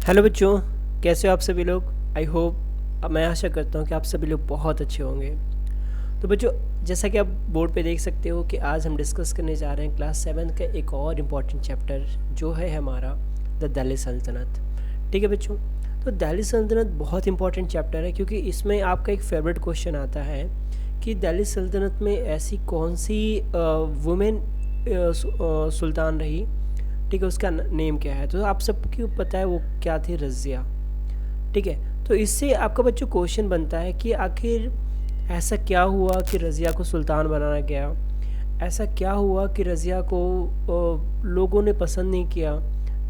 Hello बच्चों, कैसे हो आप सभी लोग। आई होप, मैं आशा करता हूँ कि आप सभी लोग बहुत अच्छे होंगे। तो बच्चों, जैसा कि आप बोर्ड पे देख सकते हो कि आज हम डिस्कस करने जा रहे हैं क्लास 7 का एक और इम्पॉर्टेंट चैप्टर जो है हमारा द दिल्ली सल्तनत। ठीक है बच्चों, तो दिल्ली सल्तनत बहुत इंपॉर्टेंट चैप्टर है क्योंकि इसमें आपका एक फेवरेट क्वेश्चन आता है कि दिल्ली सल्तनत में ऐसी कौन सी वुमेन सुल्तान रही। ठीक है, उसका नेम क्या है। तो आप सबको पता है वो क्या थी, रज़िया। ठीक है, तो इससे आपका बच्चों क्वेश्चन बनता है कि आखिर ऐसा क्या हुआ कि रज़िया को सुल्तान बनाना गया। ऐसा क्या हुआ कि रज़िया को लोगों ने पसंद नहीं किया।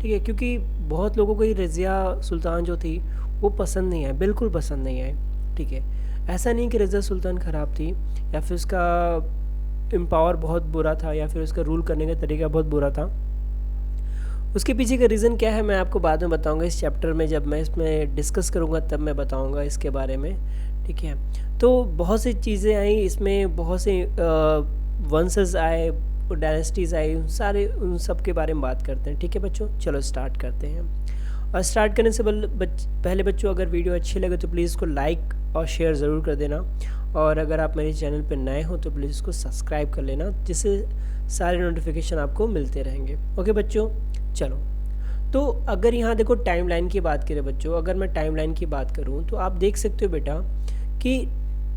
ठीक है, क्योंकि बहुत लोगों को ये रज़िया सुल्तान जो थी वो पसंद नहीं आई, बिल्कुल पसंद नहीं आई। ठीक है, ऐसा नहीं कि रज़िया सुल्तान ख़राब थी या फिर उसका एम्पावर बहुत बुरा था या फिर उसका रूल करने का तरीका बहुत बुरा था। उसके पीछे का रीज़न क्या है मैं आपको बाद में बताऊंगा इस चैप्टर में, जब मैं इसमें डिस्कस करूंगा तब मैं बताऊंगा इसके बारे में। ठीक है, तो बहुत सी चीज़ें आई इसमें, बहुत से वंशज आए, डायनेस्टीज़ आई, उन सब के बारे में बात करते हैं। ठीक है बच्चों, चलो स्टार्ट करते हैं। और स्टार्ट करने से पहले बच्चों, अगर वीडियो अच्छी लगे तो प्लीज़ इसको लाइक और शेयर ज़रूर कर देना। और अगर आप मेरे चैनल पर नए हो तो प्लीज़ इसको सब्सक्राइब कर लेना, जिससे सारे नोटिफिकेशन आपको मिलते रहेंगे। ओके बच्चों, चलो। तो अगर यहाँ देखो टाइमलाइन की बात करें बच्चों, अगर मैं टाइमलाइन की बात करूँ तो आप देख सकते हो बेटा कि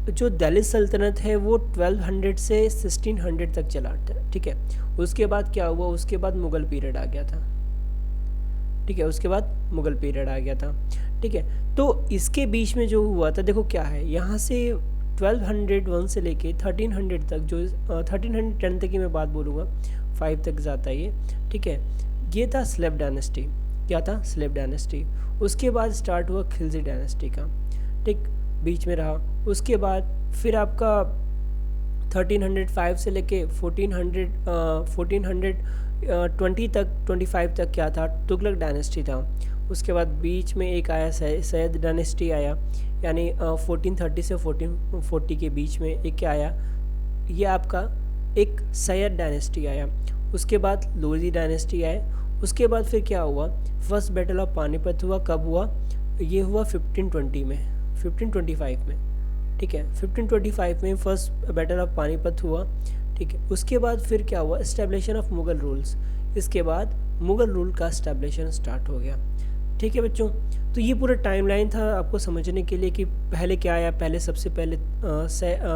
जो दिल्ली सल्तनत है वो 1200 से 1600 तक चला था। ठीक है, उसके बाद क्या हुआ, उसके बाद मुग़ल पीरियड आ गया था। ठीक है, उसके बाद मुग़ल पीरियड आ गया था। ठीक है, तो इसके बीच में जो हुआ था, देखो क्या है, यहाँ से 1201 से लेके 1300 तक, जो 1310 तक की मैं बात बोलूँगा, 5 तक जाता है ये। ठीक है, ये था स्लेव डायनेस्टी। क्या था? Slave dynasty. उसके बाद स्टार्ट हुआ खिलजी डायनेस्टी का। ठीक, बीच में रहा। उसके बाद फिर आपका 1305 से लेके 1420 तक, 25 तक क्या था? तुगलक डायनेस्टी था। उसके बाद बीच में एक आया सैयद डायनेस्टी आया, यानी 1430 से 1440 के बीच में एक क्या आया, ये आपका एक सैयद डायनेस्टी आया। उसके बाद लोधी डायनेस्टी आए। उसके बाद फिर क्या हुआ, फर्स्ट बैटल ऑफ पानीपत हुआ। कब हुआ? ये हुआ 1520 में, 1525 में। ठीक है, 1525 में फर्स्ट बैटल ऑफ पानीपत हुआ। ठीक है, उसके बाद फिर क्या हुआ, एस्टेब्लिशन ऑफ मुग़ल रूल्स। इसके बाद मुग़ल रूल का एस्टेब्लिशन स्टार्ट हो गया। ठीक है बच्चों, तो ये पूरा टाइमलाइन था आपको समझने के लिए कि पहले क्या आया। पहले सबसे पहले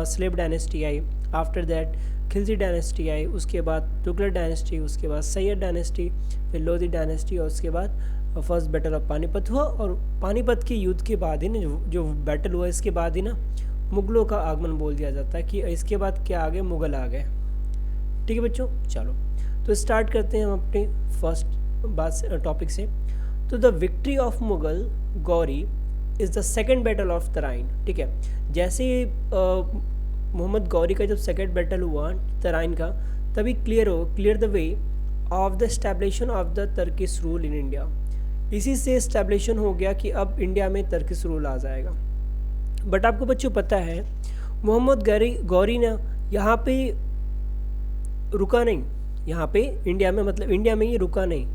स्लेव डायनेस्टी आई, आफ्टर दैट खिलजी डायनेस्टी आई, उसके बाद तुगलक डायनेस्टी, उसके बाद सैयद डायनेस्टी, फिर लोधी डायनेस्टी, और उसके बाद फर्स्ट बैटल ऑफ पानीपत हुआ। और पानीपत के युद्ध के बाद ही ना, जो बैटल हुआ इसके बाद ही ना मुग़लों का आगमन बोल दिया जाता है कि इसके बाद क्या आ गए, मुग़ल आ गए। ठीक है बच्चों, चलो तो स्टार्ट करते हैं हम अपने फर्स्ट टॉपिक से। तो the victory of Mughal Gauri is the second battle of Tarain. ठीक है, जैसे मोहम्मद गौरी का जब सेकेंड बैटल हुआ तराइन का, तभी clear the way of the establishment of the Turkish rule in India. इसी से एस्टैब्लिशन हो गया कि अब इंडिया में तर्किश रूल आ जाएगा। बट आपको बच्चों पता है, मोहम्मद गौरी ने यहाँ पे रुका नहीं, यहाँ पे इंडिया में, मतलब इंडिया में ये रुका नहीं,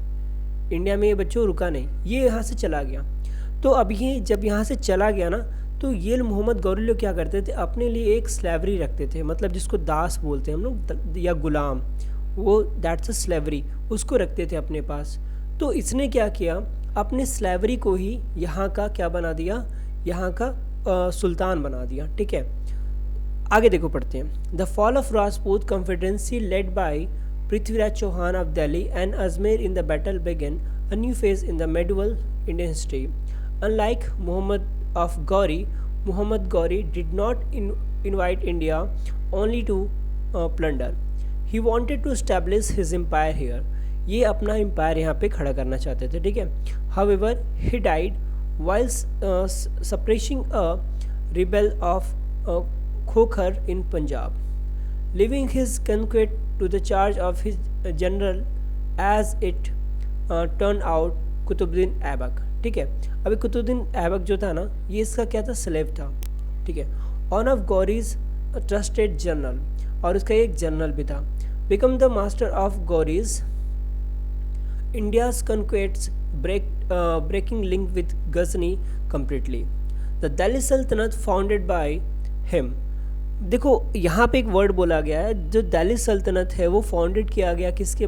इंडिया में ये बच्चों रुका नहीं, ये यहाँ से चला गया। तो अब ये जब यहाँ से चला गया ना, तो ये मोहम्मद गौरी लोग क्या करते थे, अपने लिए एक स्लेवरी रखते थे, मतलब जिसको दास बोलते हैं हम लोग, या गुलाम, वो दैट्स अ स्लेवरी, उसको रखते थे अपने पास। तो इसने क्या किया, अपने स्लेवरी को ही यहाँ का क्या बना दिया, यहाँ का सुल्तान बना दिया। ठीक है, आगे देखो पढ़ते हैं। The fall of Rajput confederacy led by Prithviraj Chauhan of Delhi and Ajmer in the battle began a new phase in the medieval Indian history. Unlike Muhammad Gauri did not invite India only to plunder. He wanted to establish his empire here. ये अपना empire यहाँ पे खड़ा करना चाहते थे। ठीक है, however he died while suppressing a rebel of Khokhar in Punjab, leaving his conquest to the charge of his general, as it turned out, Qutubuddin Aibak. ठीक है, अभी कुतुबुद्दीन ऐबक जो था ना, ये इसका क्या था, स्लेव था। ठीक है, वन ऑफ गौरीज ट्रस्टेड जनरल, और उसका एक जनरल भी था। Become the master of गौरीज India's conquests breaking link with Ghazni completely. The Delhi Sultanate founded by him. देखो यहाँ पे एक वर्ड बोला गया है, जो दिल्ली सल्तनत है वो फाउंडेड किया गया किसके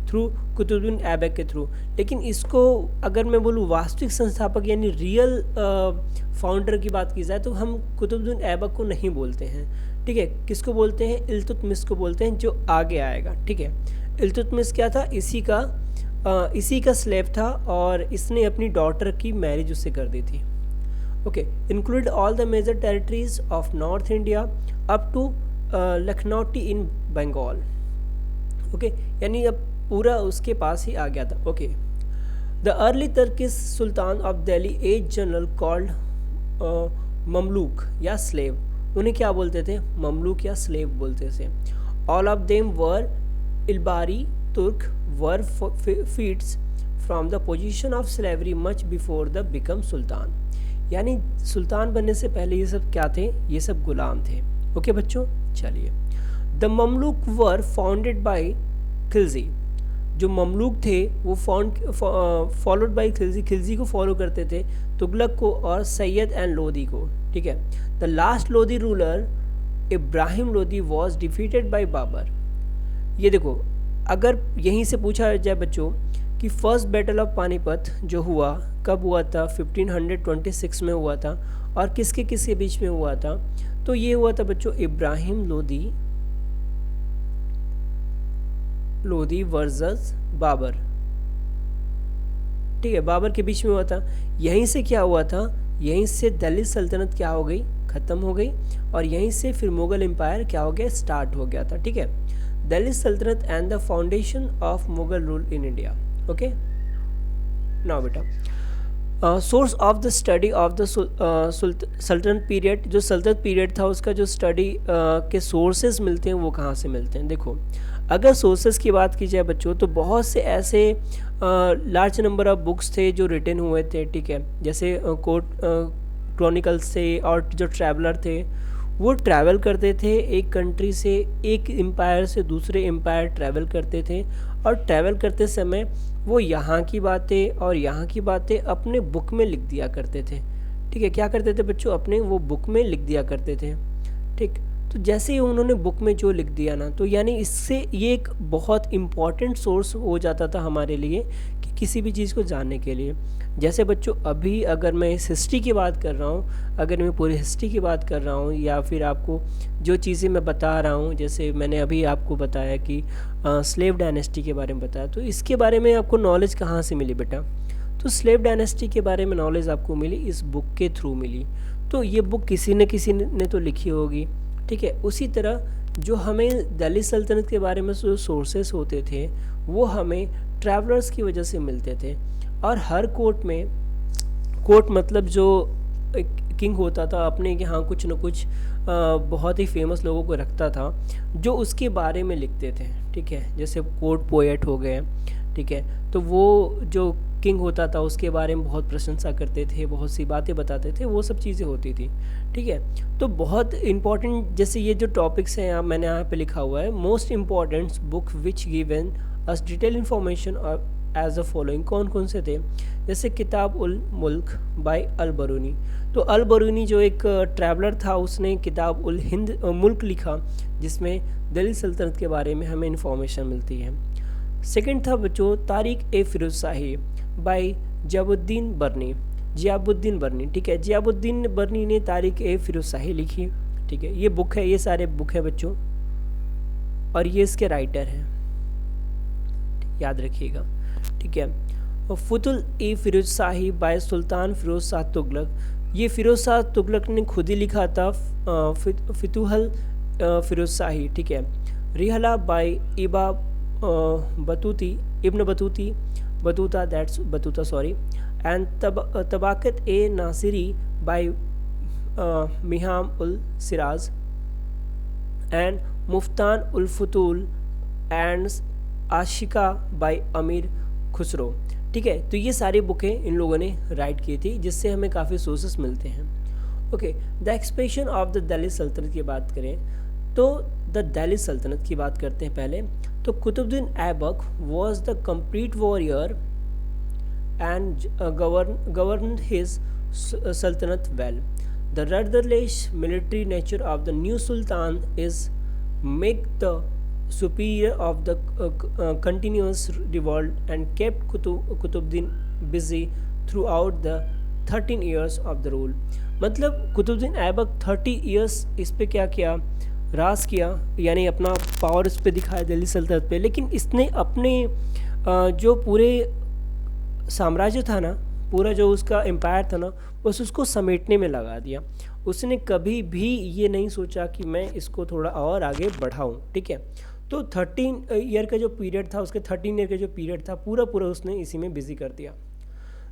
थ्रू, कुतुबुद्दीन ऐबक के थ्रू। लेकिन इसको अगर मैं बोलूँ वास्तविक संस्थापक यानी रियल फाउंडर की बात की जाए तो हम कुतुबुद्दीन ऐबक को नहीं बोलते हैं, ठीक है। किसको बोलते हैं? इल्तुतमिश को बोलते हैं, जो आगे आएगा, ठीक है। इल्तुतमिश क्या था? इसी का स्लेव था और इसने अपनी डॉटर की मैरिज उससे कर दी थी। Okay, include all the major territories of north India up to Lakhnauti in Bengal. Okay, यानी अब पूरा उसके पास ही आ गया था। Okay, the early Turkish sultan of Delhi as general called Mamluk या स्लेव, उन्हें क्या बोलते थे? ममलूक या स्लेव बोलते थे। All of them were Ilbari Turk were फीड्स from the position of slavery much before the become sultan. यानी सुल्तान बनने से पहले ये सब क्या थे? ये सब गुलाम थे। ओके बच्चों, चलिए। The Mamluk were founded by Khilji. जो ममलूक थे वो फॉलोड बाय खिलजी, खिलजी को फॉलो करते थे, तुगलक को और सैयद एंड लोदी को, ठीक है। The last Lodi ruler Ibrahim Lodi was defeated by Babur. ये देखो, अगर यहीं से पूछा जाए बच्चों कि फर्स्ट बैटल ऑफ पानीपत जो हुआ कब हुआ था? 1526 में हुआ था। और किसके बीच में हुआ था? तो ये हुआ था बच्चों इब्राहिम लोदी वर्सेस बाबर, ठीक है। बाबर के बीच में हुआ था। यहीं से क्या हुआ था? यहीं से दिल्ली सल्तनत क्या हो गई? ख़त्म हो गई। और यहीं से फिर मुगल एम्पायर क्या हो गया? स्टार्ट हो गया था, ठीक है। Delhi Sultanate and the foundation of Mughal rule in India. Okay, now बेटा, source of the study of the Sultanate period, जो सल्तनत पीरियड था उसका जो स्टडी के सोर्सेज मिलते हैं वो कहाँ से मिलते हैं? देखो, अगर सोर्सेज की बात की जाए बच्चों तो बहुत से ऐसे लार्ज नंबर ऑफ बुक्स थे जो रिटन हुए थे, ठीक है। जैसे कोर्ट क्रॉनिकल्स थे, और जो ट्रैवलर थे वो ट्रैवल करते थे एक कंट्री से, एक एम्पायर से दूसरे एम्पायर ट्रैवल करते थे। और ट्रैवल करते समय वो यहाँ की बातें और यहाँ की बातें अपने बुक में लिख दिया करते थे, ठीक है। क्या करते थे बच्चों? अपने वो बुक में लिख दिया करते थे, ठीक। तो जैसे ही उन्होंने बुक में जो लिख दिया ना, तो यानी इससे ये एक बहुत इम्पॉर्टेंट सोर्स हो जाता था हमारे लिए कि किसी भी चीज़ को जानने के लिए। जैसे बच्चों अभी अगर मैं इस हिस्ट्री की बात कर रहा हूँ, अगर मैं पूरी हिस्ट्री की बात कर रहा हूँ, या फिर आपको जो चीज़ें मैं बता रहा हूँ, जैसे मैंने अभी आपको बताया कि स्लेव डायनेस्टी के बारे में बताया, तो इसके बारे में आपको नॉलेज कहाँ से मिली बेटा? तो स्लेव डायनेस्टी के बारे में नॉलेज आपको मिली इस बुक के थ्रू मिली। तो ये बुक किसी न किसी ने तो लिखी होगी, ठीक है। उसी तरह जो हमें दिल्ली सल्तनत के बारे में जो सोर्सेस होते थे वो हमें ट्रैवलर्स की वजह से मिलते थे। और हर कोर्ट मतलब जो किंग होता था अपने यहाँ कुछ न कुछ बहुत ही फेमस लोगों को रखता था जो उसके बारे में लिखते थे, ठीक है। जैसे कोर्ट पोएट हो गए, ठीक है। तो वो जो किंग होता था उसके बारे में बहुत प्रशंसा करते थे, बहुत सी बातें बताते थे, वो सब चीज़ें होती थी, ठीक है। तो बहुत इंपॉर्टेंट, जैसे ये जो टॉपिक्स हैं यहाँ मैंने यहाँ पे लिखा हुआ है, most important book which given us detail information as the following. कौन कौन से थे? जैसे किताब उल मुल्क बाय अल बरूनी। तो अल बरूनी जो एक ट्रैवलर था उसने किताब उल हिंद मुल्क लिखा जिसमें दिल्ली सल्तनत के बारे में हमें इन्फॉर्मेशन मिलती है। सेकंड था बच्चों तारिक ए फिरोज शाही बाय जियाबुद्दीन बर्नी, ठीक है। जियाबुद्दीन बर्नी ने तारिक ए फिरोज शाही लिखी, ठीक है। ये बुक है, ये सारे बुक है बच्चों, और ये इसके राइटर हैं, याद रखिएगा, ठीक है। फुतुल ए फिरोज शाही बाय सुल्तान फिरोज शाह तुगलक। ये फिरोज शाह तुगलक ने खुद ही लिखा था, फितुहल फिरोज शाही, ठीक है। Rihla by Ibn Battuta that's Battuta sorry, and Tabaqat i Nasiri by Minhaj ul Siraj and Miftah ul Futuh and Ashiqa by Amir Khusrau, ठीक है। तो ये सारी बुकें इन लोगों ने राइट की थी जिससे हमें काफ़ी सोर्सेस मिलते हैं। Okay, the expansion of the Delhi सल्तनत की बात करें तो द दिल्ली सल्तनत की बात करते हैं पहले। तो Qutbuddin Aibak was the complete warrior and governed his sultanate well. The ruthless military nature of the new sultan is make the superior of the continuous revolt and kept Kutubuddin busy throughout the 13 years of the rule. मतलब Qutubuddin Aibak 30 years इस पे क्या किया, राज किया, यानी अपना power इस पे दिखाया दिल्ली सल्तनत पे। लेकिन इसने अपने जो पूरे साम्राज्य था ना, पूरा जो उसका एम्पायर था ना, बस उसको समेटने में लगा दिया। उसने कभी भी ये नहीं सोचा कि मैं इसको थोड़ा और आगे बढ़ाऊँ, ठीक है। तो 13 ईयर का जो पीरियड था, उसके 13 ईयर का जो पीरियड था, पूरा पूरा उसने इसी में बिजी कर दिया।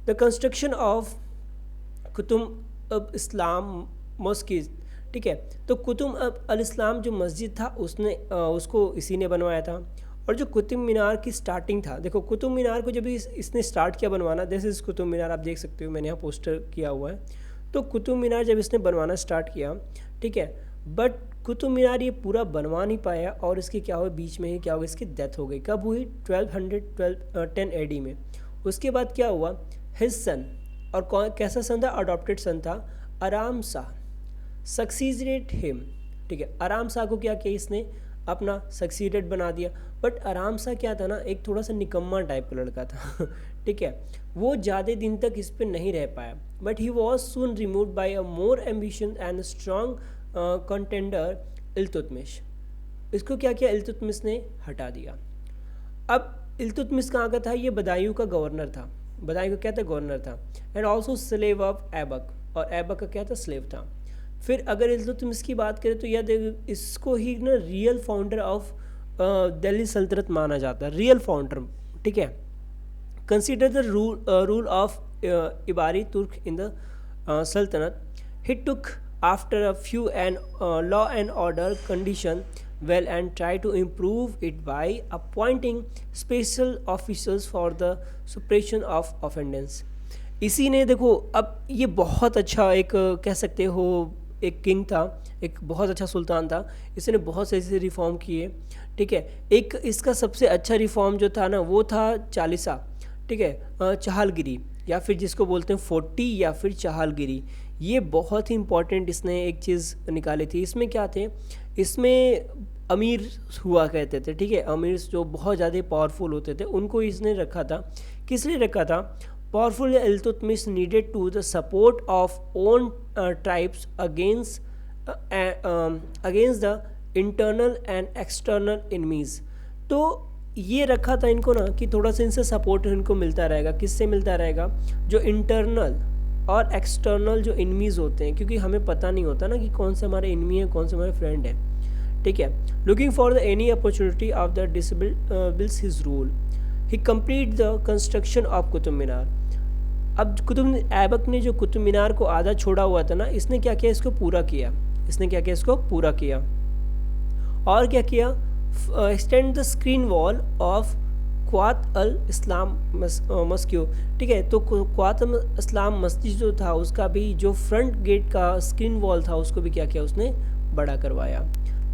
द कंस्ट्रक्शन ऑफ कुतुब इस्लाम मस्जिद, ठीक है। तो कुतुब अल इस्लाम जो मस्जिद था उसने उसको इसी ने बनवाया था। और जो कुतुब मीनार की स्टार्टिंग था, देखो कुतुब मीनार को जब इसने स्टार्ट किया बनवाना, दिस इज़ कुतुब मीनार, आप देख सकते हो मैंने यहाँ पोस्टर किया हुआ है। तो कुतुब मीनार जब इसने बनवाना स्टार्ट किया, ठीक है, बट कुतुब मीनार ये पूरा बनवा नहीं पाया और इसकी क्या हुआ, बीच में ही क्या हुआ, इसकी डेथ हो गई। कब हुई? 1210 AD में। उसके बाद क्या हुआ, हिज सन, और कैसा सन था? अडॉप्टेड सन था, आराम शाह सक्सीडेड हिम, ठीक है। आराम शाह को क्या किया इसने, अपना सक्सीडेड बना दिया। बट आराम शाह क्या था ना, एक थोड़ा सा निकम्मा टाइप का लड़का था ठीक है, वो ज़्यादा दिन तक इस पर नहीं रह पाया। But he was soon removed by a more ambition and strong contender Iltutmish. इसको क्या किया, इल्तुतमिश ने हटा दिया। अब इल्तुतमिश कहाँ का था, ये बदायूं का गवर्नर था। बदायूं का क्या था, गवर्नर था। And also slave of Aibak, और ऐबक का क्या था, स्लेव था। फिर अगर इल्तुतमिश की बात करें तो यह इसको ही ना रियल फाउंडर ऑफ दिल्ली सल्तनत माना जाता है, रियल फाउंडर, ठीक है। Consider the rule of Ilbari Turk in the Sultanate, he took after a few and law and order condition well and try to improve it by appointing special officials for the suppression of offenders। इसी ने देखो, अब ये बहुत अच्छा एक कह सकते हो एक किंग था, एक बहुत अच्छा सुल्तान था। इसने बहुत से ऐसे रिफॉर्म किए, ठीक है। एक इसका सबसे अच्छा रिफॉर्म जो था ना, वो था चालीसा, ठीक है, चहालगिरी, या फिर जिसको बोलते हैं 40 या फिर चहालगिरी। ये बहुत ही इंपॉर्टेंट इसने एक चीज़ निकाली थी। इसमें क्या थे, इसमें अमीर हुआ करते थे, ठीक है। अमीर जो बहुत ज़्यादा पावरफुल होते थे उनको इसने रखा था। किस लिए रखा था? Powerful Iltutmish needed to the support of own tribes against the internal and external enemies. तो ये रखा था इनको ना कि थोड़ा सा इनसे सपोर्ट इनको मिलता रहेगा। किससे मिलता रहेगा? जो इंटरनल और एक्सटर्नल जो एनिमीज़ होते हैं, क्योंकि हमें पता नहीं होता ना कि कौन से हमारे एनिमी है, कौन से हमारे फ्रेंड हैं, ठीक है। Looking for the any opportunity of the disables his rule, he complete the construction of Qutub Minar. अब कुतुब ऐबक ने जो कुतुब मीनार को आधा छोड़ा हुआ था ना, इसने क्या किया, इसको पूरा किया। इसने क्या किया, इसको पूरा किया। और क्या किया, extend the screen wall of Quwwat al Islam Masjid, ठीक है। तो क्वात अल इस्लाम मस्जिद जो था उसका भी जो फ्रंट गेट का स्क्रीन वॉल था उसको भी क्या किया, उसने बड़ा करवाया,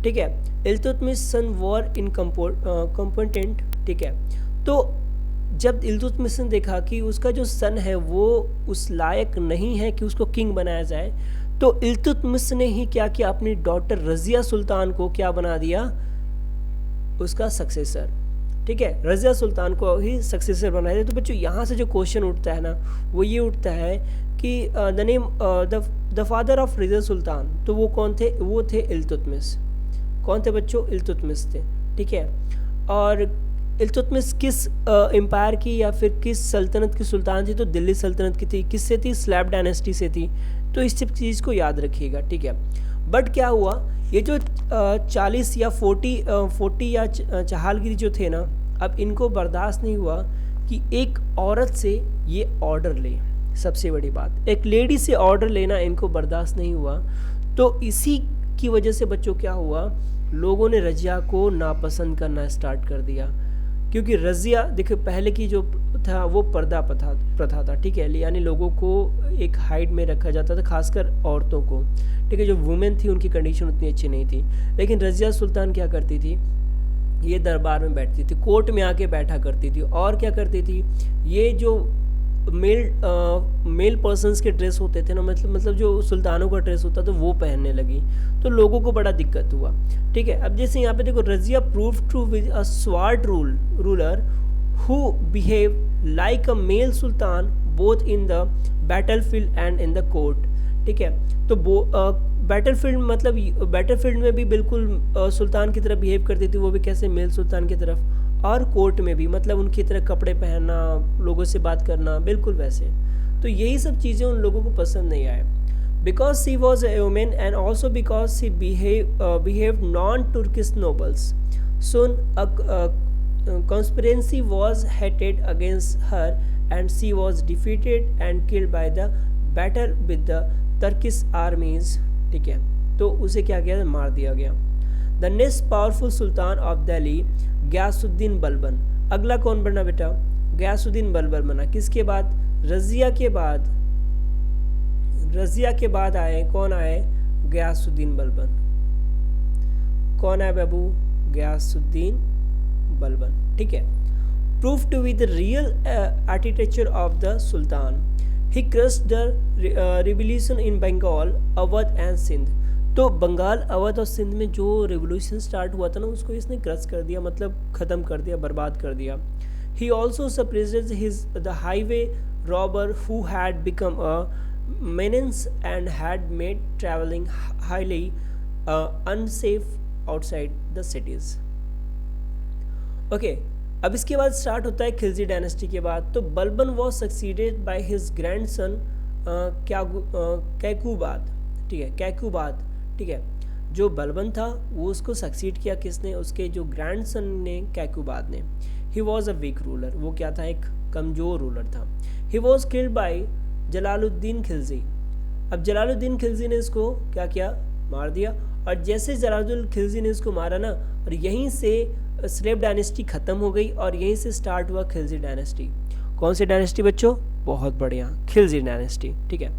ठीक है। इल्तुतमिश सन वॉर इन कम्पोटेंट, ठीक है। तो जब इल्तुतमिश ने देखा कि उसका जो सन है वो उस लायक नहीं है कि उसको किंग बनाया जाए, तो इल्तुतमिश ने ही क्या किया, अपनी डॉटर रज़िया सुल्तान को क्या बना दिया, उसका सक्सेसर, ठीक है। रज़िया सुल्तान को ही सक्सेसर बनाया। तो बच्चों यहाँ से जो क्वेश्चन उठता है ना, वो ये उठता है कि the name the father of Razia Sultan, तो वो कौन थे? वो थे इल्तुतमिश। कौन थे बच्चों? इल्तुतमिश थे, ठीक है। और इल्तुतमिश किस एम्पायर की या फिर किस सल्तनत की सुल्तान थी? तो दिल्ली सल्तनत की थी। किससे थी? स्लैब डायनेस्टी से थी। तो इस सब चीज़ को याद रखिएगा, ठीक है। बट क्या हुआ, ये जो 40 या 40 या चहालगिरी जो थे ना, अब इनको बर्दाश्त नहीं हुआ कि एक औरत से ये ऑर्डर ले। सबसे बड़ी बात, एक लेडी से ऑर्डर लेना इनको बर्दाश्त नहीं हुआ। तो इसी की वजह से बच्चों क्या हुआ, लोगों ने रज़िया को नापसंद करना स्टार्ट कर दिया। क्योंकि रज़िया देखो पहले की जो था वो पर्दा प्रथा था, ठीक है। यानी लोगों को एक हाइट में रखा जाता था, खासकर औरतों को, ठीक है। जो वुमेन थी उनकी कंडीशन उतनी अच्छी नहीं थी। लेकिन रज़िया सुल्तान क्या करती थी, ये दरबार में बैठती थी, कोर्ट में आके बैठा करती थी। और क्या करती थी, ये जो मेल पर्सन्स के ड्रेस होते थे ना, मतलब जो सुल्तानों का ड्रेस होता था वो पहनने लगी, तो लोगों को बड़ा दिक्कत हुआ। ठीक है, अब जैसे यहाँ पे देखो, Razia prove to be a smart ruler who behave like a male sultan both in the battlefield and in the court. ठीक है, तो बैटलफील्ड मतलब बैटलफील्ड में भी बिल्कुल सुल्तान की तरफ बिहेव करती थी, वो भी कैसे, मेल सुल्तान की तरफ, और कोर्ट में भी मतलब उनकी तरह कपड़े पहनना, लोगों से बात करना, बिल्कुल वैसे। तो यही सब चीज़ें उन लोगों को पसंद नहीं आए, because she was a woman and also because she behave non Turkish nobles. Soon conspiracy was headed against her and she was defeated and killed by the battle with the Turkish armies। ठीक है, तो उसे क्या किया, मार दिया गया। The next powerful sultan of Delhi Ghiyasuddin Balban. अगला कौन बना बेटा, गयासुद्दीन बलबन बना। किसके बाद, रजिया के बाद, रजिया के बाद आए कौन आए, गयासुद्दीन बलबन। कौन आए बाबू, गयासुद्दीन बलबन। ठीक है, prove to be the real architecture of the sultan. He crushed the revolution in Bengal, Awadh and Sindh. तो बंगाल, अवध और सिंध में जो रिवोल्यूशन स्टार्ट हुआ था ना, उसको इसने क्रश कर दिया, मतलब ख़त्म कर दिया, बर्बाद कर दिया। He also suppressed his the highway robber who had become a menace and had made traveling highly unsafe outside the cities। Okay, अब इसके बाद स्टार्ट होता है खिलजी डायनेस्टी के बाद। तो Balban was succeeded by his grandson Kaiqubad. ठीक है, कैकुबाद। ठीक है, जो बलबन था वो उसको सक्सीड किया किसने, उसके जो ग्रैंडसन ने, कैकुबाद ने। He was a weak ruler, वो क्या था, एक कमज़ोर रूलर था। He was killed by Jalaluddin Khilji. अब जलालुद्दीन खिलजी ने इसको क्या किया, मार दिया। और जैसे जलालुद्दीन खिलजी ने इसको मारा ना, और यहीं से स्लेव डायनेस्टी ख़त्म हो गई और यहीं से स्टार्ट हुआ खिलजी डायनेस्टी। कौन सी डायनेस्टी बच्चों, बहुत बढ़िया, खिलजी डायनेस्टी। ठीक है,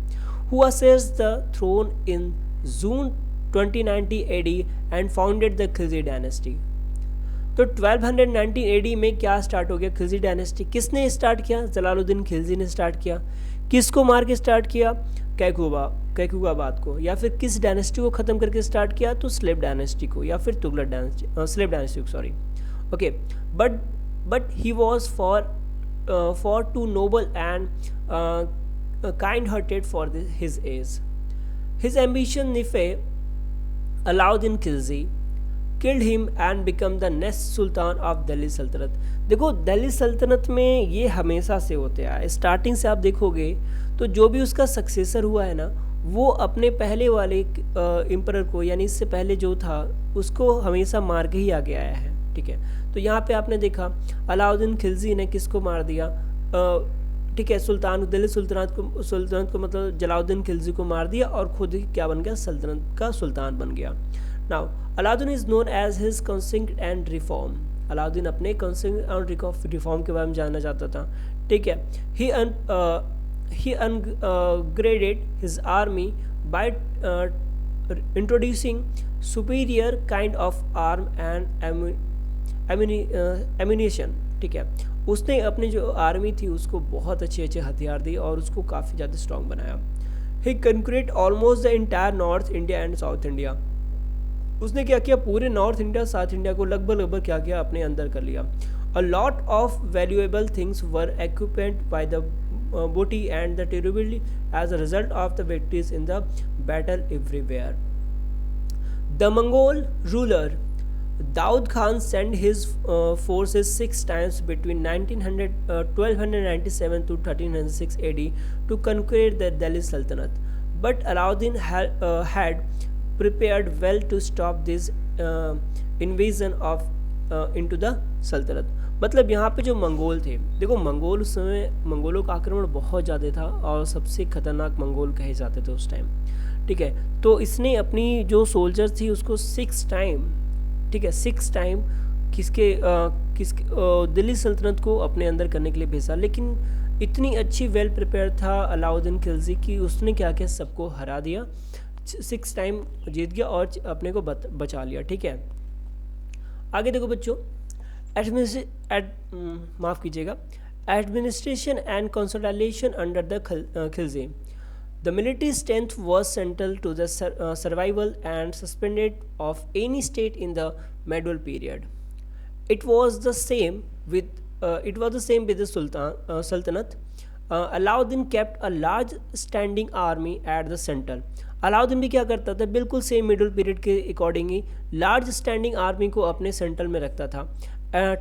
who assessed the throne in June 2090 AD and founded the Khilji dynasty. तो 1290 AD में क्या स्टार्ट हो गया, खिलजी डायनेस्टी। किसने स्टार्ट किया, जलालुद्दीन खिलजी ने स्टार्ट किया। किसको मार के स्टार्ट किया, कैकुबाबाद को। या फिर किस डायनेस्टी को ख़त्म करके स्टार्ट किया, तो स्लेव डायनेस्टी को, या फिर तुगलक डायनेस्टी, स्लेव डायनेस्टी को, sorry. Okay, but he was far too noble and kind hearted for his age. His ambition nephew Alauddin Khilji killed him and become the next sultan of Delhi सल्तनत। देखो, दिल्ली सल्तनत में ये हमेशा से होते आए, स्टार्टिंग से आप देखोगे तो जो भी उसका सक्सेसर हुआ है ना, वो अपने पहले वाले एम्परर को, यानी इससे पहले जो था उसको हमेशा मार के ही आगे आया है। ठीक है, तो यहाँ पे आपने देखा अलाउद्दीन खिलजी ने किसको मार दिया, ठीक है, सुल्तान, दिल्ली सल्तनत को मतलब जलालुद्दीन खिलजी को मार दिया और खुद ही क्या बन गया, सल्तनत का सुल्तान बन गया। Now Alauddin is known as his conquest and reform. Alauddin अपने कंसिंक्ट एंड रिफॉर्म के बारे में जानना चाहता था। ठीक है, he upgraded his army by introducing superior kind of arm and ammunition। ठीक है, उसने अपनी जो आर्मी थी उसको बहुत अच्छे अच्छे हथियार दिए और उसको काफ़ी ज़्यादा स्ट्रॉन्ग बनाया। He conquered almost the entire North India and South India। उसने क्या किया, पूरे नॉर्थ इंडिया, साउथ इंडिया को लगभग क्या किया, अपने अंदर कर लिया। A lot of valuable things were occupied by the booty and the terribly as a result of the victories in the battle everywhere। The Mongol ruler Daud Khan sent his forces 6 times between 1297 to 1306 AD to conquer the Delhi Sultanate, but Alauddin had prepared well to stop this invasion of into the Sultanate। मतलब यहाँ पे जो Mongol थे, देखो Mongol उस समय, मंगोलों का आक्रमण बहुत ज़्यादा था और सबसे खतरनाक मंगोल कहे जाते थे उस टाइम। ठीक है, तो इसने अपनी जो सोल्जर थी उसको 6 टाइम, ठीक है, 6 टाइम किसके दिल्ली सल्तनत को अपने अंदर करने के लिए भेजा। लेकिन इतनी अच्छी वेल प्रिपेयर था अलाउद्दीन खिलजी की, उसने क्या किया, सबको हरा दिया, 6 टाइम जीत गया और अपने को बचा लिया। ठीक है, आगे देखो बच्चों, माफ़ कीजिएगा, administration and consolidation under the Khilji. The military strength was central to the survival and suspended of any state in the medieval period. It was the same with the Sultanate. Alauddin kept a large standing army at the center. Alauddin भी क्या करता था, बिल्कुल same middle period के according ही large standing army को अपने centre में रखता था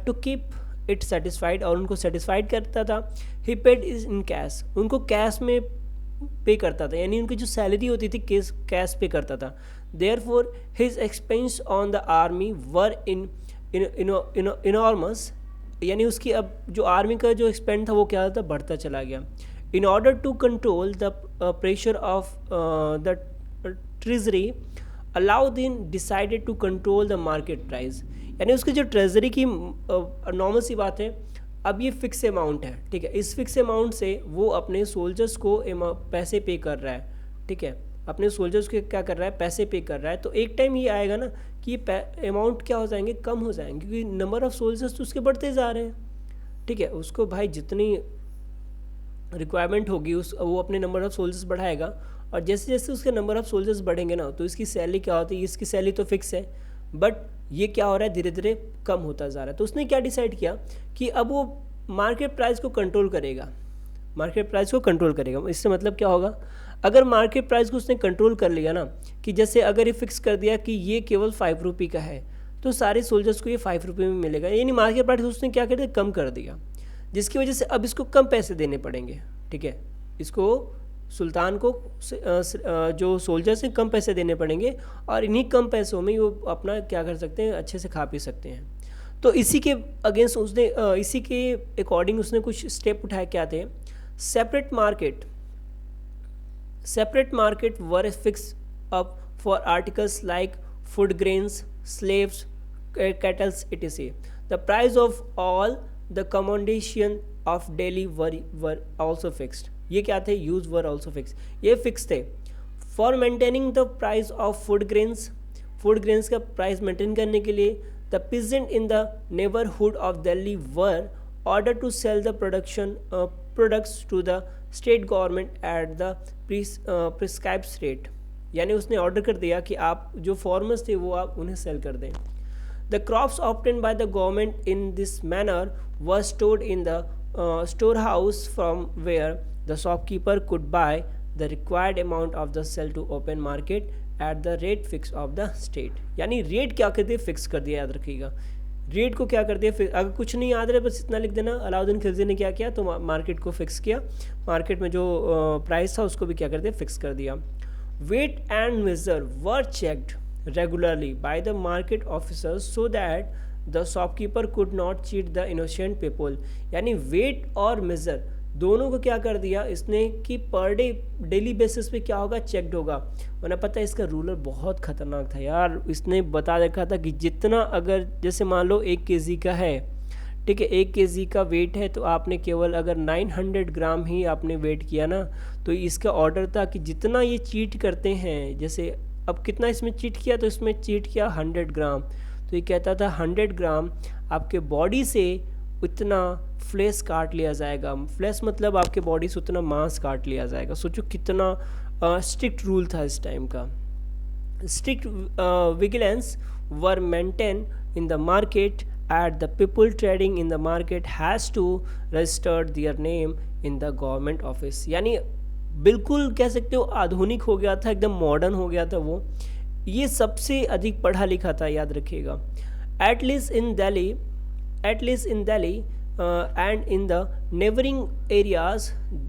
टू कीप इट सेटिस्फाइड, और उनको सेटिस्फाइड करता था. ही पेड इज इन कैश, उनको कैश में पे करता था, यानी उनकी जो सैलरी होती थी कैश पे करता था. Therefore his expense on the army were enormous, यानी उसकी अब जो आर्मी का जो एक्सपेंड था वो क्या था, बढ़ता चला गया. In order to control the pressure of the treasury, Alauddin decided to control the market price, यानी उसकी जो ट्रेजरी की नॉर्मल सी बात है, अब ये फिक्स अमाउंट है, ठीक है. इस फिक्स अमाउंट से वो अपने सोल्जर्स को पैसे पे कर रहा है, ठीक है, अपने सोल्जर्स को क्या कर रहा है, पैसे पे कर रहा है. तो एक टाइम ये आएगा ना कि ये अमाउंट क्या हो जाएंगे, कम हो जाएंगे, क्योंकि नंबर ऑफ़ सोल्जर्स तो उसके बढ़ते जा रहे हैं, ठीक है. उसको भाई जितनी रिक्वायरमेंट होगी वो अपने नंबर ऑफ़ सोल्जर्स बढ़ाएगा, और जैसे जैसे उसके नंबर ऑफ़ सोल्जर्स बढ़ेंगे ना, तो इसकी सैलरी क्या होती है, इसकी सैलरी तो फिक्स है, बट ये क्या हो रहा है, धीरे धीरे कम होता जा रहा है. तो उसने क्या डिसाइड किया कि अब वो मार्केट प्राइस को कंट्रोल करेगा, मार्केट प्राइस को कंट्रोल करेगा. इससे मतलब क्या होगा, अगर मार्केट प्राइस को उसने कंट्रोल कर लिया ना, कि जैसे अगर ये फिक्स कर दिया कि ये केवल 5 रुपये का है, तो सारे सोल्जर्स को ये 5 रुपये में मिलेगा, यानी मार्केट प्राइस उसने क्या कर दिया, कम कर दिया, जिसकी वजह से अब इसको कम पैसे देने पड़ेंगे, ठीक है. इसको सुल्तान को जो सोल्जर्स हैं कम पैसे देने पड़ेंगे, और इन्हीं कम पैसों में वो अपना क्या कर सकते हैं, अच्छे से खा पी सकते हैं. तो इसी के अगेंस्ट उसने इसी के अकॉर्डिंग उसने कुछ स्टेप उठाए. क्या थे, separate market were fix up for articles like food, grains, slaves, cattles etc. The price of all the commodities of daily were also fixed. ये क्या थे, यूज वर ऑल्सो फिक्स, ये फिक्स थे. For maintaining the price of food grains का price maintain करने के लिए the peasant in the neighbourhood of Delhi were order to sell the products to the state government at the prescribed rate, यानी उसने order कर दिया कि आप जो फार्मर्स थे वो आप उन्हें सेल कर दें. The crops obtained by the government in this manner were stored in the storehouse from where the shopkeeper could buy the required amount of the sell to open market at the rate fix of the state. यानी rate क्या कर दिया, fix कर दिया, याद रखिएगा. Rate को क्या कर दिया, अगर कुछ नहीं याद रहे बस इतना लिख देना. अलाउद्दीन खिलजी ने क्या किया, तो मार्केट को फिक्स किया, मार्केट में जो प्राइस था उसको भी क्या कर दिया, फिक्स कर दिया. Weight and measure were checked regularly by the market officers so that the shopkeeper could not cheat the innocent people, यानी वेट और मेज़र दोनों को क्या कर दिया इसने कि पर डे डेली बेसिस पे क्या होगा, चेकड होगा. वरना पता है इसका रूलर बहुत ख़तरनाक था यार. इसने बता रखा था कि जितना, अगर जैसे मान लो 1 kg का है, ठीक है, 1 kg का वेट है, तो आपने केवल अगर 900 ग्राम ही आपने वेट किया ना, तो इसका ऑर्डर था कि जितना ये चीट करते हैं, जैसे अब कितना इसमें चीट किया, तो इसमें चीट किया 100 ग्राम, तो ये कहता था 100 ग्राम आपके बॉडी से उतना फ्लेश काट लिया जाएगा. फ्लेश मतलब आपके बॉडी से उतना मांस काट लिया जाएगा. सोचो कितना स्ट्रिक्ट रूल था इस टाइम का. Strict vigilance were maintain in the market at the people trading in the market has to registered their name in the government office, यानी बिल्कुल कह सकते हो आधुनिक हो गया था, एकदम मॉडर्न हो गया था वो. ये सबसे अधिक पढ़ा लिखा था, याद रखिएगा. At least in Delhi and in the neighboring areas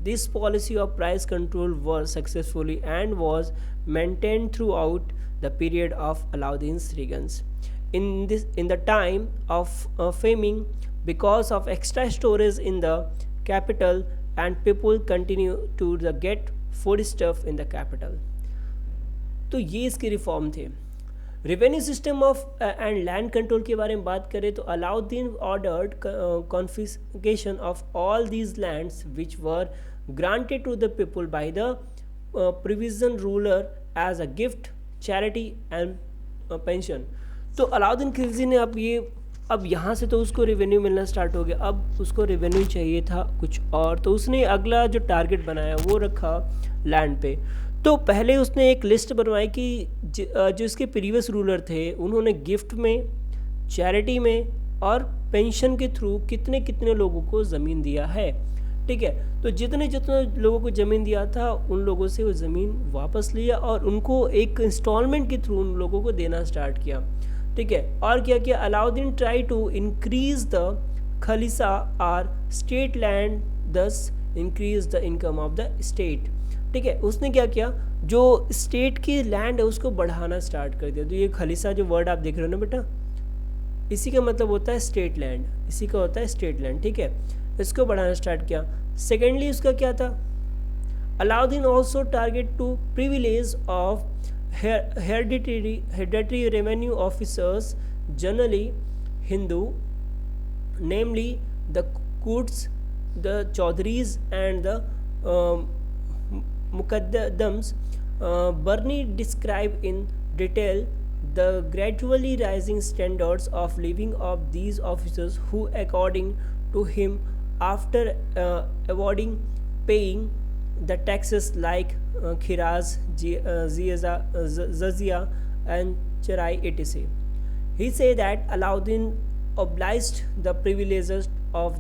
this policy of price control was successfully and was maintained throughout the period of Alauddin's reigns. In the time of famine, because of extra storage in the capital, and people continue to get foodstuff in the capital. तो ये इसके reform थे. Revenue system of and land control के बारे में बात करें तो Alauddin ordered confiscation of all these lands which were granted to the people by the provision ruler as a gift, charity and pension. तो अलाउद्दीन खिलजी ने अब ये अब यहाँ से तो उसको रेवेन्यू मिलना स्टार्ट हो गया, अब उसको रेवेन्यू चाहिए था कुछ और, तो उसने अगला जो टारगेट बनाया वो रखा लैंड पे। तो पहले उसने एक लिस्ट बनवाई कि जो इसके प्रीवियस रूलर थे उन्होंने गिफ्ट में, चैरिटी में और पेंशन के थ्रू कितने कितने लोगों को ज़मीन दिया है। ठीक है, तो जितने जितने लोगों को ज़मीन दिया था उन लोगों से वो ज़मीन वापस लिया और उनको एक इंस्टॉलमेंट के थ्रू उन लोगों को देना स्टार्ट किया। ठीक है, और क्या किया, Alauddin try to increase the khalisa or state land, thus increase the income of the state. ठीक है, उसने क्या किया, जो स्टेट की लैंड है उसको बढ़ाना स्टार्ट कर दिया। तो ये खलीसा जो वर्ड आप देख रहे हो ना बेटा, इसी का मतलब होता है स्टेट लैंड, इसी का होता है स्टेट लैंड। ठीक है, इसको बढ़ाना स्टार्ट किया। सेकेंडली उसका क्या था, Alauddin also target to privilege of hereditary revenue officers, generally Hindu, namely the Kuts, the Chaudhries and the Muqaddams. Barney described in detail the gradually rising standards of living of these officers who, according to him, after avoiding paying the taxes like khiraz, zazia and charai etc. He said that Alauddin obliged the privileges of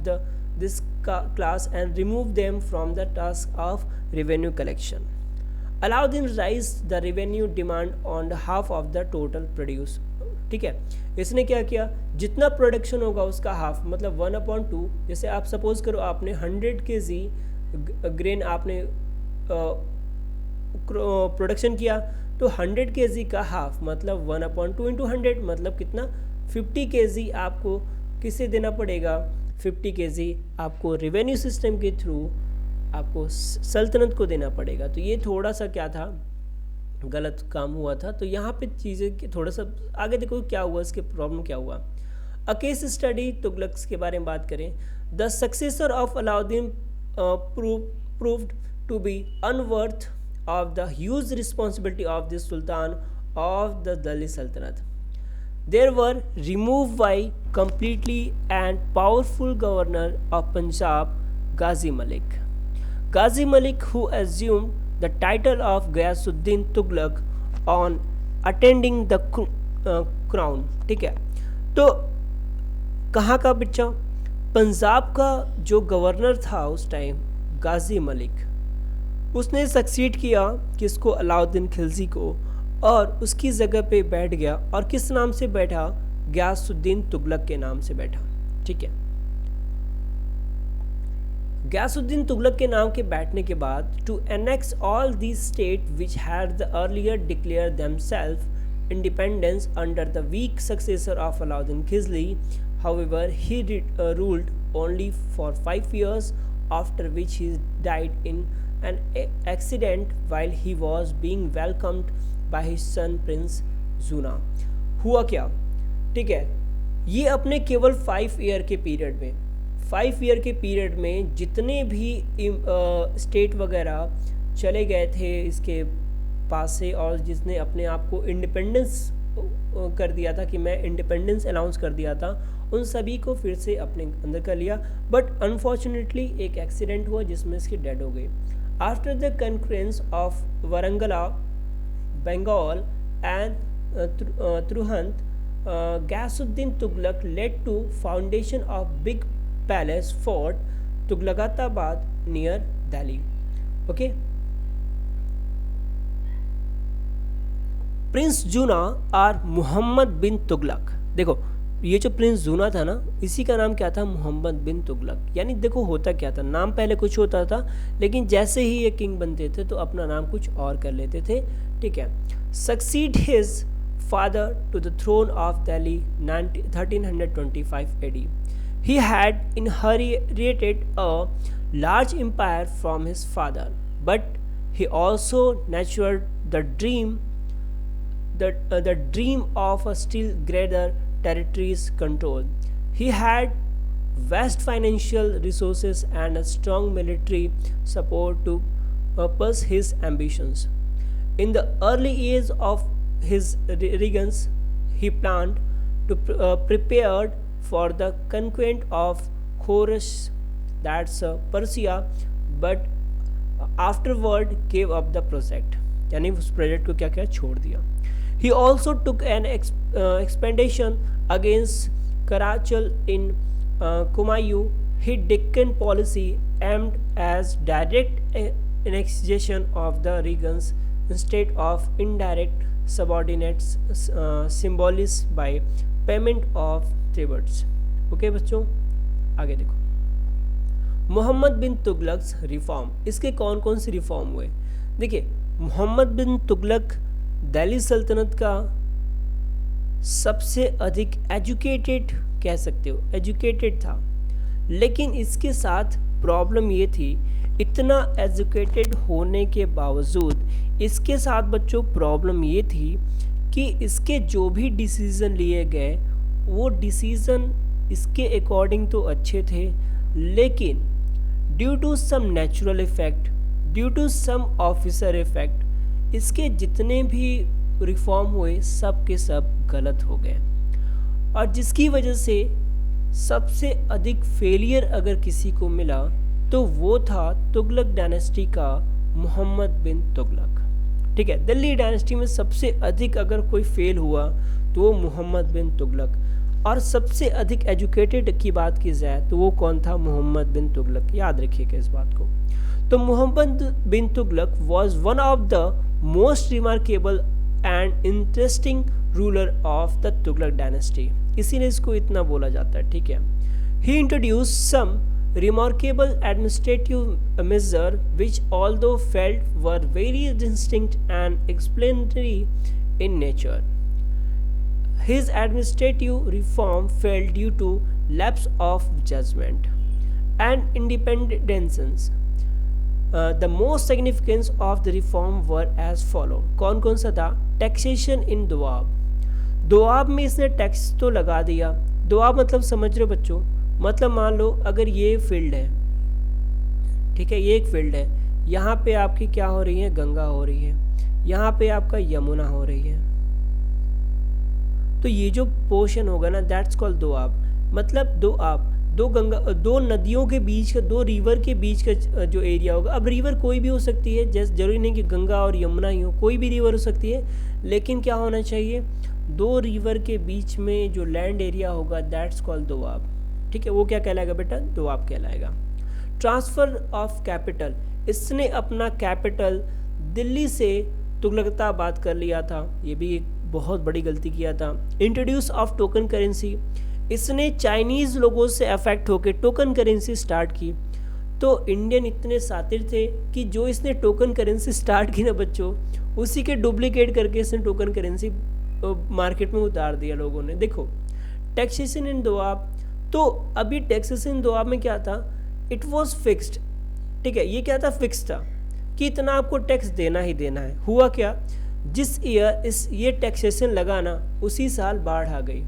this class and removed them from the task of revenue collection. Alauddin raised the revenue demand on half of the total produce. ठीक है, इसने क्या किया, जितना production होगा उसका half, मतलब 1/2। जैसे आप सपोज करो आपने 100 kg ग्रेन आपने प्रोडक्शन किया, तो 100 kg का हाफ मतलब 1/2 इंटू 100 मतलब कितना, 50 kg आपको किसे देना पड़ेगा, 50 kg आपको रेवेन्यू सिस्टम के थ्रू आपको सल्तनत को देना पड़ेगा। तो ये थोड़ा सा क्या था, गलत काम हुआ था। तो यहाँ पे चीज़ें थोड़ा सा आगे देखो क्या हुआ, इसके प्रॉब्लम क्या हुआ। अ केस स्टडी तुगलक के बारे में बात करें, the successor of Alauddin proved to be unworthy of the huge responsibility of the Sultan of the Delhi Sultanate. They were removed by completely and powerful governor of Punjab, Ghazi Malik. Ghazi Malik, who assumed the title of Ghiyasuddin Tughlaq on attending the crown. ठीक है, तो कहाँ का बच्चा, पंजाब का जो governor था उस टाइम गाजी मलिक, उसने सक्सीड किया किसको, अलाउद्दीन खिलजी को, और उसकी जगह पे बैठ गया। और किस नाम से बैठा, गियासुद्दीन तुगलक के नाम से बैठा। ठीक है, गियासुद्दीन तुगलक के नाम के बैठने के बाद to annex all these state which had the earlier declare themselves independence under the weak successor of Alauddin Khilji. However, he ruled only for 5 years, after which he died in an accident while he was being welcomed by his son Prince Zuna. हुआ क्या, ठीक है, ये अपने केवल 5 year के period में, 5 year के पीरियड में जितने भी स्टेट वगैरह चले गए थे इसके पास से, और जिसने अपने आप को इंडिपेंडेंस कर दिया था कि मैं इंडिपेंडेंस अनाउंस कर दिया था, उन सभी को फिर से अपने अंदर कर लिया। बट अनफॉर्चुनेटली एक एक्सीडेंट हुआ जिसमें इसकी डेड हो गई। After the conquests of Warangal, Bengal and Tirhut, Ghiyasuddin Tughlaq led to foundation of big palace fort Tughlaqabad near Delhi. Okay, prince Juna और मोहम्मद बिन तुगलक, देखो ये जो प्रिंस जूना था ना, इसी का नाम क्या था, मोहम्मद बिन तुगलक। यानी देखो होता क्या था, नाम पहले कुछ होता था, लेकिन जैसे ही ये किंग बनते थे तो अपना नाम कुछ और कर लेते थे। ठीक है, succeed his father to the throne of Delhi 1325 AD. He had inherited a large empire from his father, but he also nurtured the dream of a still greater territories control. He had vast financial resources and a strong military support to pursue his ambitions. In the early years of his reigns, he planned to prepared for the conquest of Khorash, that's Persia, but afterward gave up the project, यानी उस project को क्या क्या छोड़ दिया. He also took an expedition against Karachal in Kumayu. His Deccan policy aimed as direct annexation of the regions instead of indirect subordinates symbolized by payment of tributes. Okay बच्चों, आगे देखो. मोहम्मद बिन तुगलक रिफॉर्म. इसके कौन कौन से रिफॉर्म हुए? देखिए, मोहम्मद बिन तुगलक दिल्ली सल्तनत का सबसे अधिक एजुकेटेड, कह सकते हो एजुकेटेड था, लेकिन इसके साथ प्रॉब्लम ये थी, इतना एजुकेटेड होने के बावजूद इसके साथ बच्चों प्रॉब्लम ये थी कि इसके जो भी डिसीज़न लिए गए वो डिसीज़न इसके अकॉर्डिंग तो अच्छे थे, लेकिन due to some natural effect, due to some officer effect, इसके जितने भी रिफॉर्म हुए सब के सब गलत हो गए. और जिसकी वजह से सबसे अधिक फेलियर अगर किसी को मिला तो वो था तुगलक डायनेस्टी का मोहम्मद बिन तुगलक. ठीक है, दिल्ली डायनेस्टी में सबसे अधिक अगर कोई फेल हुआ तो वो मोहम्मद बिन तुगलक. और सबसे अधिक एजुकेटेड की बात की जाए तो वो कौन था? मोहम्मद बिन तुगलक. याद रखिएगा इस बात को. तो Mohammad bin Tughlaq was one of the most remarkable and interesting ruler of the Tughlaq dynasty, इसीलिए इसको इतना बोला जाता है. ठीक है. He introduce some remarkable administrative measure which although felt were very distinct and explanatory in nature. His administrative reform failed due to lapse of judgment and independence. The most significance of the reform were as follow. कौन कौन सा था? Taxation in Doab. Doab में इसने tax तो लगा दिया. दोआब मतलब समझ रहे हो बच्चों? मतलब मान लो अगर ये फील्ड है, ठीक है, ये एक फील्ड है, यहाँ पे आपकी क्या हो रही है? गंगा हो रही है, यहाँ पे आपका यमुना हो रही है. तो ये जो पोर्शन होगा ना, दैट्स कॉल्ड दोआब. मतलब दोआब, दो गंगा, दो नदियों के बीच का, दो रिवर के बीच का जो एरिया होगा. अब रिवर कोई भी हो सकती है, जैसे जरूरी नहीं कि गंगा और यमुना ही हो, कोई भी रिवर हो सकती है, लेकिन क्या होना चाहिए? दो रिवर के बीच में जो लैंड एरिया होगा दैट्स कॉल्ड दोआब. ठीक है, वो क्या कहलाएगा बेटा? दोआब कहलाएगा. ट्रांसफर ऑफ कैपिटल, इसने अपना कैपिटल दिल्ली से तुगलकाबाद कर लिया था, ये भी एक बहुत बड़ी गलती किया था. इंट्रोड्यूस ऑफ टोकन करेंसी, इसने चाइनीज़ लोगों से अफेक्ट होकर टोकन करेंसी स्टार्ट की. तो इंडियन इतने सातिर थे कि जो इसने टोकन करेंसी स्टार्ट की ना बच्चों, उसी के डुप्लीकेट करके इसने टोकन करेंसी मार्केट में उतार दिया लोगों ने. देखो, टैक्सेशन इन दोआब, तो अभी टैक्सेशन दोआब में क्या था? It was fixed. ठीक है, ये क्या था? फिक्स था कि इतना आपको टैक्स देना ही देना है. हुआ क्या? जिस ईयर ये टैक्सेशन लगा ना, उसी साल बाढ़ आ गई,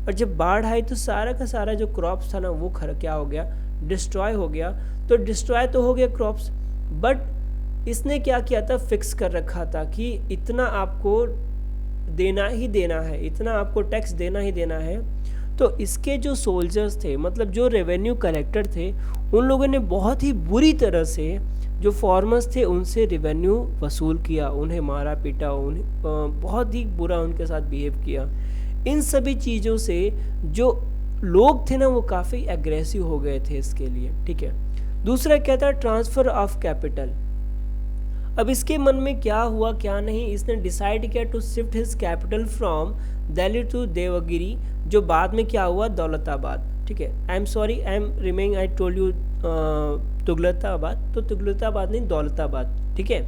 और जब बाढ़ आई तो सारा का सारा जो क्रॉप्स था ना वो क्या हो गया? डिस्ट्रॉय हो गया. तो डिस्ट्रॉय तो हो गया क्रॉप्स, बट इसने क्या किया था? फिक्स कर रखा था कि इतना आपको देना ही देना है, इतना आपको टैक्स देना ही देना है. तो इसके जो सोल्जर्स थे, मतलब जो रेवेन्यू कलेक्टर थे, उन लोगों ने बहुत ही बुरी तरह से जो फार्मर्स थे उनसे रेवेन्यू वसूल किया, उन्हें मारा पीटा, उन्हें बहुत ही बुरा उनके साथ बिहेव किया. इन सभी चीज़ों से जो लोग थे ना वो काफ़ी एग्रेसिव हो गए थे इसके लिए. ठीक है. दूसरा क्या था? Transfer of capital. अब इसके मन में क्या हुआ क्या नहीं, इसने डिसाइड किया to shift his capital from Delhi to Devagiri, जो बाद में क्या हुआ? दौलताबाद. ठीक है, I am sorry, I am remaining, I told you Tughlaqabad, तो तुगलकाबाद नहीं, दौलताबाद. ठीक है,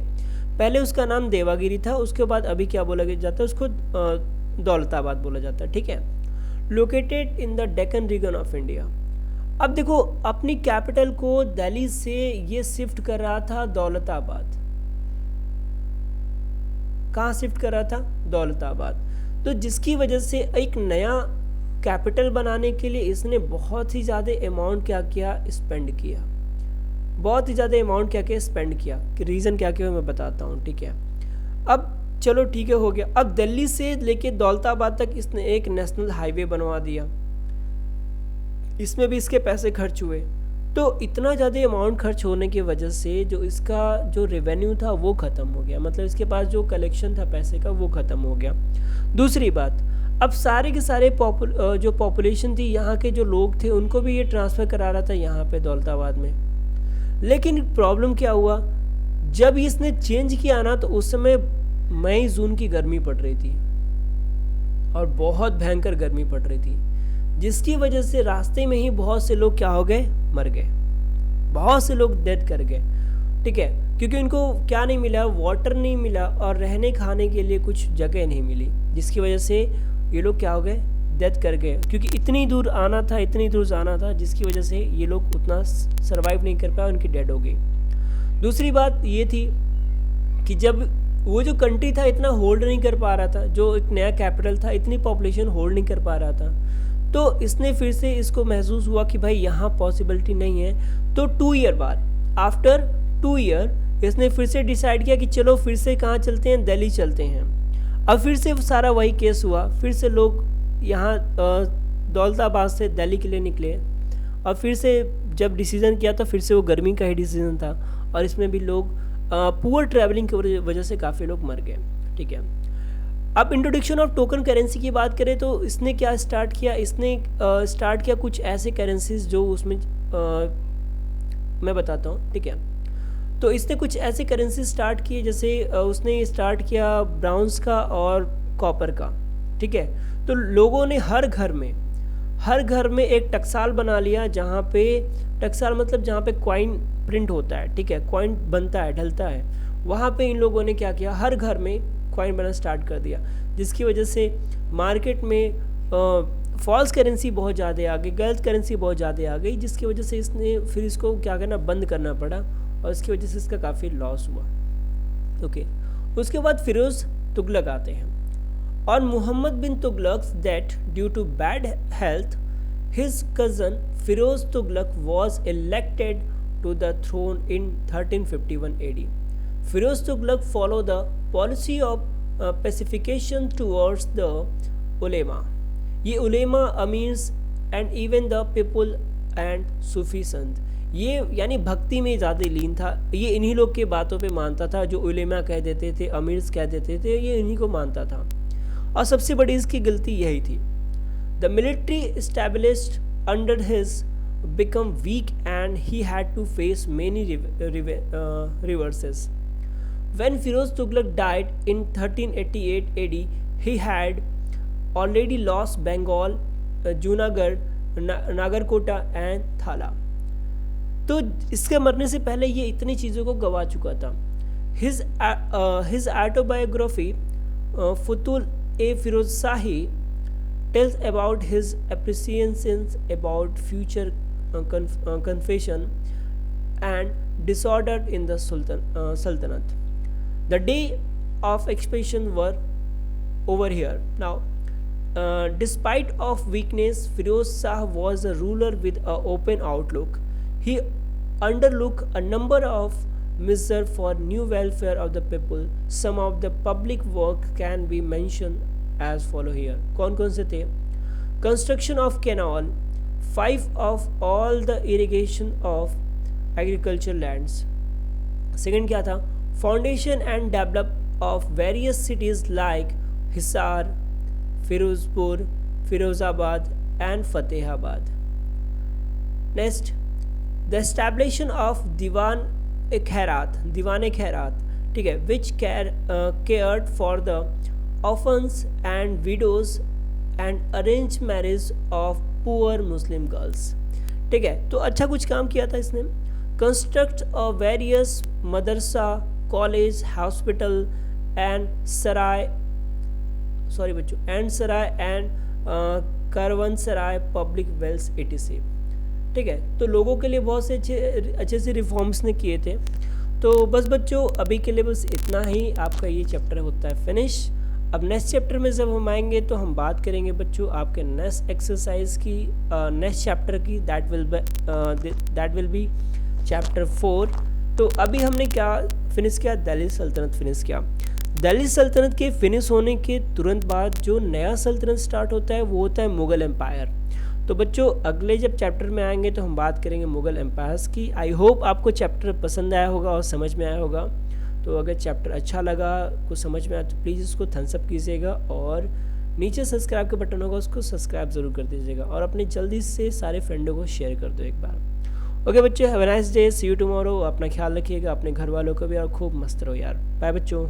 पहले उसका नाम देवागिरी था, उसके बाद अभी क्या बोला जाता है? उसको दौलताबाद बोला जाता है. ठीक है. Located in the Deccan region of India. अब देखो, अपनी कैपिटल को दिल्ली से ये शिफ्ट कर रहा था दौलताबाद. कहाँ शिफ्ट कर रहा था? दौलताबाद. तो जिसकी वजह से एक नया कैपिटल बनाने के लिए इसने बहुत ही ज़्यादा अमाउंट क्या किया? स्पेंड किया. बहुत ही ज़्यादा अमाउंट क्या किया? स्पेंड किया. कि रीज़न क्या क्या मैं बताता हूँ. ठीक है, अब चलो ठीक है, हो गया. अब दिल्ली से लेके दौलताबाद तक इसने एक नेशनल हाईवे बनवा दिया. इसमें भी इसके पैसे खर्च हुए। तो इतना ज़्यादा अमाउंट खर्च होने की वजह से जो इसका जो रेवेन्यू था वो ख़त्म हो गया, मतलब इसके पास जो कलेक्शन था पैसे का वो ख़त्म हो गया। दूसरी बात, अब सारे के सारे जो पॉपुलेशन थी यहाँ के जो लोग थे उनको भी ये ट्रांसफ़र करा रहा था यहाँ पे दौलताबाद में। लेकिन प्रॉब्लम क्या हुआ, जब इसने चेंज किया ना तो उस समय मई जून की गर्मी पड़ रही थी और बहुत भयंकर गर्मी पड़ रही थी, जिसकी वजह से रास्ते में ही बहुत से लोग क्या हो गए, मर गए, बहुत से लोग डेथ कर गए। ठीक है, क्योंकि उनको क्या नहीं मिला, वाटर नहीं मिला और रहने खाने के लिए कुछ जगह नहीं मिली, जिसकी वजह से ये लोग क्या हो गए, डेथ कर गए, क्योंकि इतनी दूर आना था, इतनी दूर जाना था, जिसकी वजह से ये लोग उतना सरवाइव नहीं कर पाए, उनकी डेथ हो गई। दूसरी बात ये थी कि जब वो जो कंट्री था इतना होल्ड नहीं कर पा रहा था, जो एक नया कैपिटल था इतनी पॉपुलेशन होल्ड नहीं कर पा रहा था, तो इसने फिर से इसको महसूस हुआ कि भाई यहाँ पॉसिबिलिटी नहीं है। तो 2 ईयर बाद, आफ्टर 2 ईयर इसने फिर से डिसाइड किया कि चलो फिर से कहाँ चलते हैं, दिल्ली चलते हैं। अब फिर से सारा वही केस हुआ, फिर से लोग यहाँ दौलताबाद से दिल्ली के लिए निकले और फिर से जब डिसीज़न किया तो फिर से वो गर्मी का ही डिसीज़न था और इसमें भी लोग पुअर ट्रैवलिंग की वजह से काफ़ी लोग मर गए। ठीक है, अब इंट्रोडक्शन ऑफ टोकन करेंसी की बात करें तो इसने क्या स्टार्ट किया, इसने स्टार्ट किया कुछ ऐसे करेंसीज जो उसमें मैं बताता हूँ। ठीक है, तो इसने कुछ ऐसे करेंसी स्टार्ट किए, जैसे उसने स्टार्ट किया ब्राउन्स का और कॉपर का। ठीक है, तो लोगों ने हर घर में एक टकसाल बना लिया, जहाँ पे टकसाल मतलब जहाँ पे कॉइन प्रिंट होता है। ठीक है, कॉइन बनता है, ढलता है, वहाँ पे इन लोगों ने क्या किया, हर घर में कॉइन बनना स्टार्ट कर दिया, जिसकी वजह से मार्केट में फॉल्स करेंसी बहुत ज़्यादा आ गई, गलत करेंसी बहुत ज़्यादा आ गई, जिसकी वजह से इसने फिर इसको क्या करना, बंद करना पड़ा और इसकी वजह से इसका काफ़ी लॉस हुआ। ओके, उसके बाद फिरोज़ तुगलक आते हैं। On Muhammad bin Tughlaq's death due to bad health, his cousin Firoz Tughlaq was elected to the throne in 1351 AD. Firoz Tughlaq followed the policy of pacification towards the ulema. ये उलेमा, amirs and even the people and Sufi sant, ये यानी भक्ति में ज़्यादा लीन था। ये इन्हीं लोग के बातों पे मानता था, जो उलेमा कह देते थे, अमीर्स कह देते थे, ये इन्हीं को मानता था। और सबसे बड़ी इसकी गलती यही थी। The military established under his become weak and he had to face many reverses. When Firoz Tughlaq died in 1388 AD, he had already lost Bengal, Junagadh, Nagarkot and Thala. तो इसके मरने से पहले ये इतनी चीज़ों को गवा चुका था। His autobiography फुतुल A Firoz shahi tells about his appreciations about future confession and disorder in the Sultanate. The day of expansion were over here. Now, despite of weakness, Firoz Shah was a ruler with an open outlook. He undertook a number of measures for new welfare of the people. Some of the public work can be mentioned as follow here. कौन से थे? Construction of canal, 5 of all the irrigation of agriculture lands. Second क्या था? Foundation and develop of various cities like Hisar, Firozpur, Firozabad and Fatehabad. Next, the establishment of Diwan-e-Khairat, ठीक है, which cared for the orphans and widows and arranged marriage of poor Muslim girls. ठीक है, तो अच्छा कुछ काम किया था इसने. Construct of various madrasa, college, hospital and sarai and caravanserai public wells etc. ठीक है, तो लोगों के लिए बहुत से अच्छे से रिफॉर्म्स ने किए थे. तो बस बच्चों अभी के लिए बस इतना ही. आपका ये चैप्टर होता है फिनिश. अब नेक्स्ट चैप्टर में जब हम आएंगे तो हम बात करेंगे बच्चों आपके नेक्स्ट एक्सरसाइज की, नेक्स्ट चैप्टर की. That will be chapter 4. तो अभी हमने क्या फिनिश किया? दिल्ली सल्तनत फिनिश किया. दिल्ली सल्तनत के फिनिश होने के तुरंत बाद जो नया सल्तनत स्टार्ट होता है वो होता है मुग़ल एम्पायर. तो बच्चों अगले जब चैप्टर में आएंगे तो हम बात करेंगे मुग़ल एम्पायर्स की। आई होप आपको चैप्टर पसंद आया होगा और समझ में आया होगा। तो अगर चैप्टर अच्छा लगा, कुछ समझ में आया तो प्लीज़ उसको थम्स अप कीजिएगा और नीचे सब्सक्राइब का बटन होगा उसको सब्सक्राइब ज़रूर कर दीजिएगा और अपने जल्दी से सारे फ्रेंडों को शेयर कर दो एक बार। ओके बच्चे, have a nice day, see you tomorrow. अपना ख्याल रखिएगा, अपने घर वालों का भी, और खूब मस्त रहो यार। बाय बच्चों।